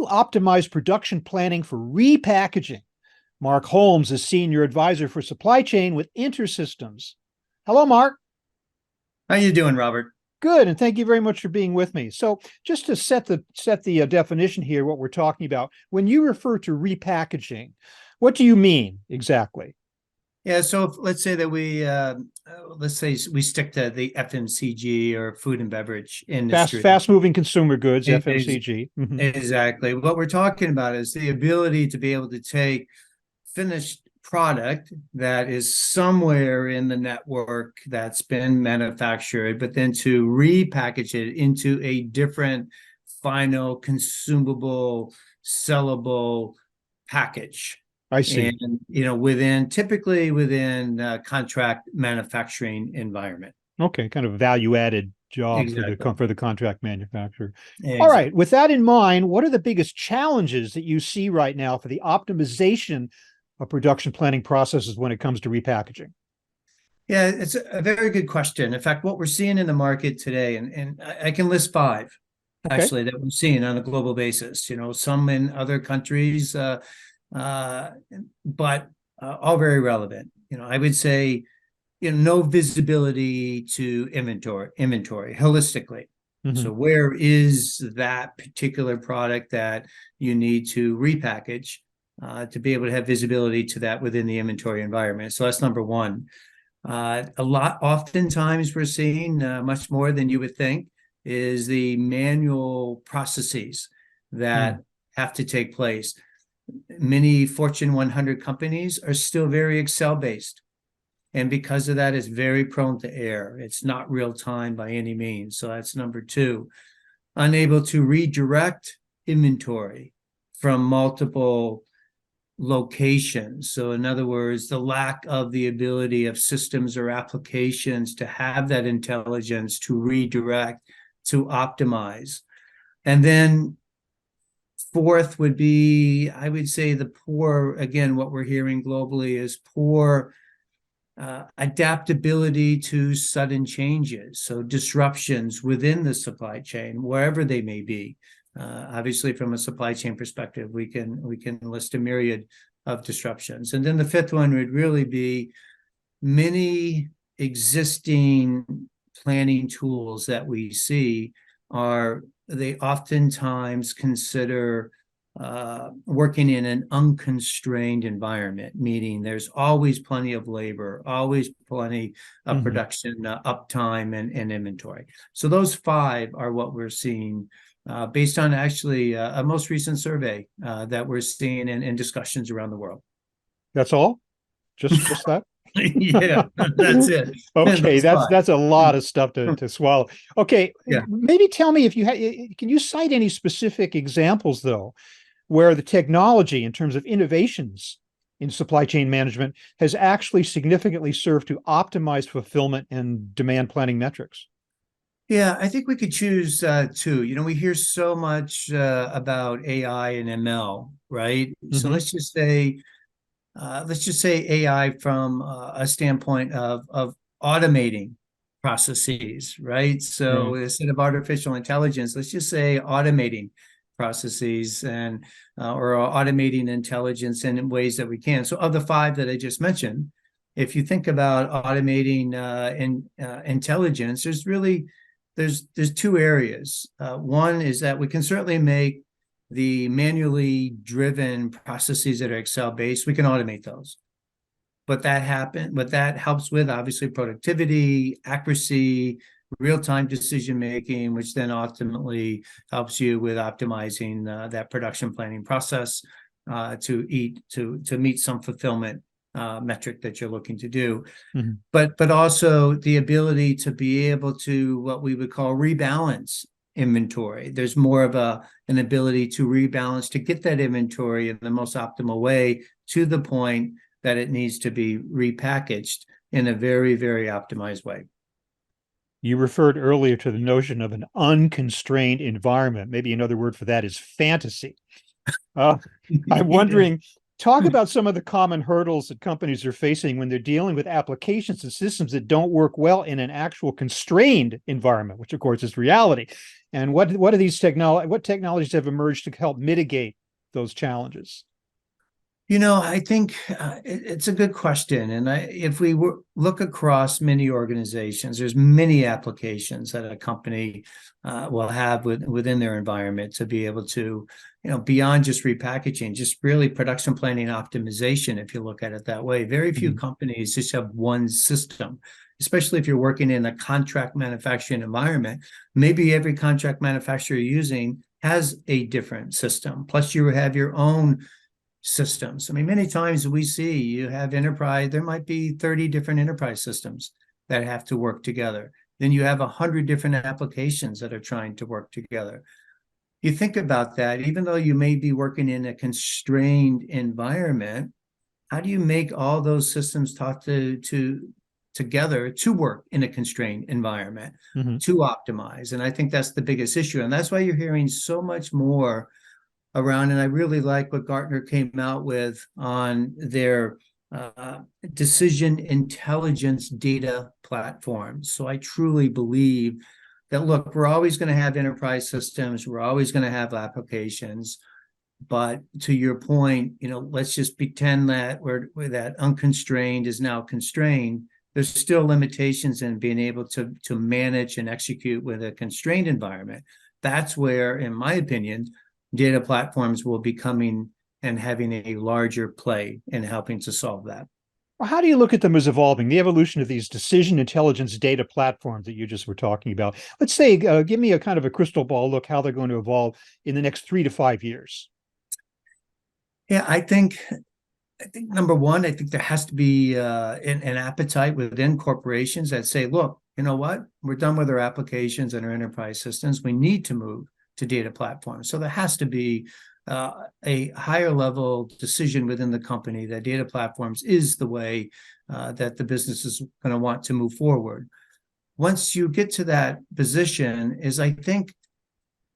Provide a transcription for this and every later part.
optimize production planning for repackaging? Mark Holmes is Senior Advisor for Supply Chain with InterSystems. Hello, Mark. How you doing, Robert? Good, and thank you very much for being with me. So, just to set the definition here, what we're talking about, when you refer to repackaging, what do you mean exactly? Yeah, so let's say that let's say we stick to the FMCG or food and beverage industry. Fast moving consumer goods, Ex- FMCG. Mhm. Exactly. What we're talking about is the ability to be able to take finished product that is somewhere in the network that's been manufactured, but then to repackage it into a different final consumable, sellable package. I see. And typically within contract manufacturing environment. Okay, kind of value added job for Exactly. the contract manufacturer. All right, Exactly. with that in mind, what are the biggest challenges that you see right now for the optimization of production planning processes when it comes to repackaging? Yeah, it's a very good question. In fact, what we're seeing in the market today, and I can list five Okay. actually that we're seeing on a global basis. Some in other countries, uh, but all very relevant. I would say, no visibility to inventory holistically. Mhm. So where is that particular product that you need to repackage to be able to have visibility to that within the inventory environment? So that's number one. Oftentimes we're seeing much more than you would think is the manual processes that have to take place. Many Fortune 100 companies are still very Excel based. And because of that, it's very prone to error. It's not real time by any means. So that's number two. Unable to redirect inventory from multiple locations. So in other words, the lack of the ability of systems or applications to have that intelligence to redirect, to optimize. And then fourth would be, I would say, the poor, again, what we're hearing globally is poor adaptability to sudden changes, so disruptions within the supply chain, wherever they may be. Obviously, from a supply chain perspective, we can list a myriad of disruptions. And then the fifth one would really be many existing planning tools that we see they oftentimes consider working in an unconstrained environment, meaning there's always plenty of labor, always plenty of production uptime and inventory. So those five are what we're seeing based on actually a most recent survey that we're seeing in discussions around the world. That's all? Just that? Yeah, that's it. Okay, Those five. that's a lot of stuff to swallow. Okay, Yeah. maybe tell me if can you cite any specific examples though, where the technology in terms of innovations in supply chain management has actually significantly served to optimize fulfillment and demand planning metrics? Yeah, I think we could choose two. We hear so much about AI and ML, right? So Mhm. let's just say AI from a standpoint of automating processes, right? So Mhm. instead of artificial intelligence, let's just say automating processes and or automating intelligence in ways that we can. So of the five that I just mentioned, if you think about automating intelligence, there's two areas. One is that we can certainly make the manually driven processes that are Excel based, we can automate those. But that helps with obviously productivity, accuracy, real-time decision making, which then ultimately helps you with optimizing that production planning process to meet some fulfillment metric that you're looking to do. Mhm. But also the ability to be able to what we would call rebalance inventory. There's more of an ability to rebalance to get that inventory in the most optimal way to the point that it needs to be repackaged in a very, very optimized way. You referred earlier to the notion of an unconstrained environment. Maybe another word for that is fantasy. Uh, I'm Yeah. wondering Talk about some of the common hurdles that companies are facing when they're dealing with applications and systems that don't work well in an actual constrained environment, which of course is reality. And what are what technologies have emerged to help mitigate those challenges? I think it's a good question. And if we look across many organizations, there's many applications that a company will have within their environment to be able to, beyond just repackaging, just really production planning optimization, if you look at it that way. Very few companies just have one system, especially if you're working in a contract manufacturing environment. Maybe every contract manufacturer you're using has a different system. Plus, you have your own systems. I mean, many times we see you have enterprise, there might be 30 different enterprise systems that have to work together. Then you have 100 different applications that are trying to work together. You think about that, even though you may be working in a constrained environment, how do you make all those systems talk together to work in a constrained environment, to optimize? And I think that's the biggest issue. And that's why you're hearing so much more around, and I really like what Gartner came out with on their decision intelligence data platform. So I truly believe that, look, we're always going to have enterprise systems, we're always going to have applications, but to your point, let's just pretend that that unconstrained is now constrained. There's still limitations in being able to manage and execute with a constrained environment. That's where, in my opinion, data platforms will be coming and having a larger play in helping to solve that. Well, how do you look at them as evolving, the evolution of these decision intelligence data platforms that you just were talking about? Let's say, give me a kind of a crystal ball look how they're going to evolve in the next 3 to 5 years. Yeah, I think number one, I think there has to be an appetite within corporations that say, look, you know what? We're done with our applications and our enterprise systems. We need to move to data platforms. So there has to be a higher level decision within the company that data platforms is the way that the business is going to want to move forward. Once you get to that position, I think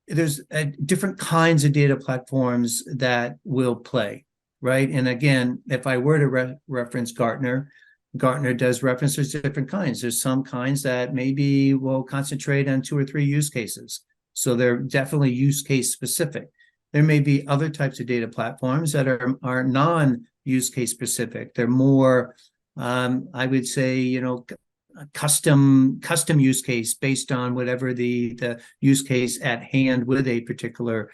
there's different kinds of data platforms that will play, right? And again, if I were to reference Gartner does reference there's different kinds. There's some kinds that maybe will concentrate on 2 or 3 use cases. So they're definitely use case specific. There may be other types of data platforms that are non-use case specific. They're more, I would say, custom use case based on whatever the use case at hand with a particular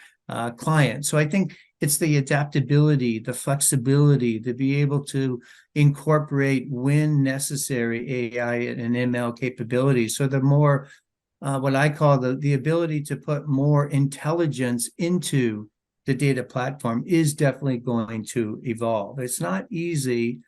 client. So I think it's the adaptability, the flexibility to be able to incorporate when necessary AI and ML capabilities. So the more what I call the ability to put more intelligence into the data platform is definitely going to evolve. It's not easy.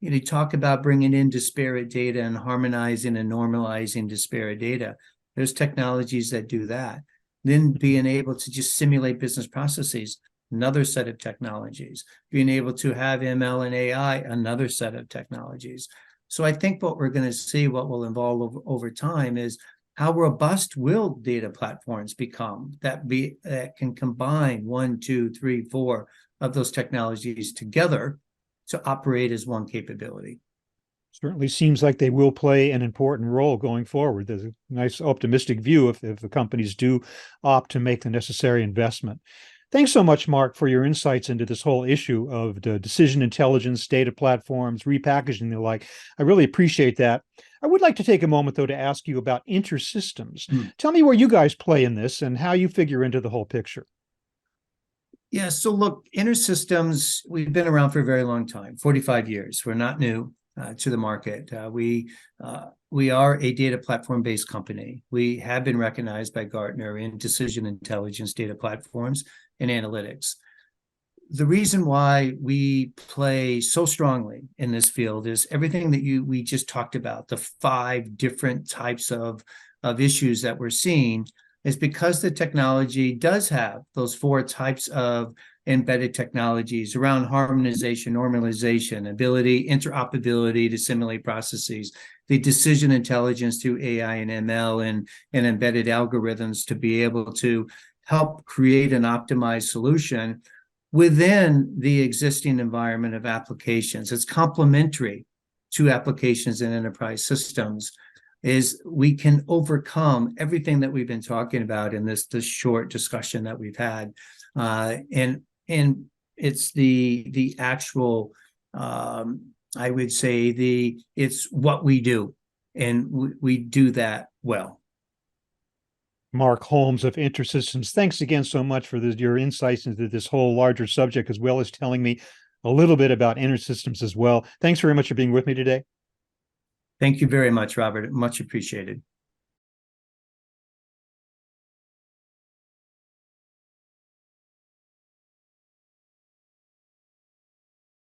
You talk about bringing in disparate data and harmonizing and normalizing disparate data. There's technologies that do that. Then being able to just simulate business processes, another set of technologies. Being able to have ML and AI, another set of technologies. So I think what we're going to see, what will evolve over time, is how robust will data platforms become that can combine 1, 2, 3, 4 of those technologies together to operate as one capability. Certainly seems like they will play an important role going forward. There's a nice optimistic view if the companies do opt to make the necessary investment. Thanks so much, Mark, for your insights into this whole issue of the decision intelligence, data platforms, repackaging, and the like. I really appreciate that. I would like to take a moment, though, to ask you about InterSystems. Tell me where you guys play in this and how you figure into the whole picture. Yeah, so look, InterSystems, we've been around for a very long time, 45 years. We're not new to the market. We are a data platform-based company. We have been recognized by Gartner in decision intelligence, data platforms, and analytics. The reason why we play so strongly in this field is everything that we just talked about, the 5 different types of issues that we're seeing, is because the technology does have those 4 types of embedded technologies around harmonization, normalization, ability, interoperability to simulate processes, the decision intelligence through AI and ML and embedded algorithms to be able to help create an optimized solution. within the existing environment of applications. It's complementary to applications and enterprise systems. Is we can overcome everything that we've been talking about in this short discussion that we've had, and it's the actual, I would say it's what we do, and we do that well. Mark Holmes of InterSystems, thanks again so much for your insights into this whole larger subject, as well as telling me a little bit about InterSystems as well. Thanks very much for being with me today. Thank you very much, Robert. Much appreciated.